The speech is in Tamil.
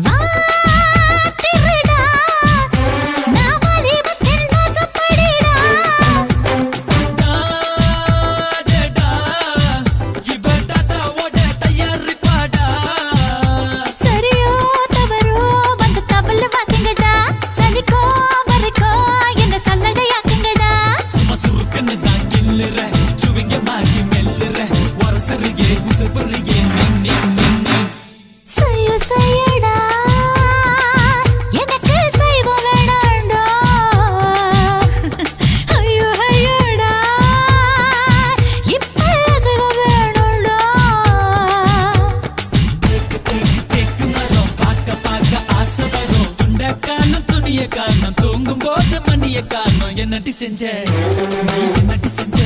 வா திருடா நான் வாலிபத்தில் மோசப்படிடா டாடடா இவ டாடாவோட தயாரிப்பாடா சரியோ தவறோ வந்து தவள வாச்சுங்கடா சலிக்கோ மறைக்கோ என்ன சல்லடையாக்குங்கடா சும்மா சுருக்குன்னு தான் கில்லுற சுவிங்க மாக்கி மெல்லுற வரசறியே உசுப்புறியே நின்னே செய்ய செய்யடா எனக்கு செய்வோம் வேணாண்டா ஐயோ ஐயோடா இப்ப செய்வோம் வேணும்டா தேக்கு மரம் பார்க்க ஆசை வரும் துண்ட காணும் துணிய காணும் தூங்கும் போது மணிய காணும் என்னடி செஞ்ச நீ என்னடி செஞ்ச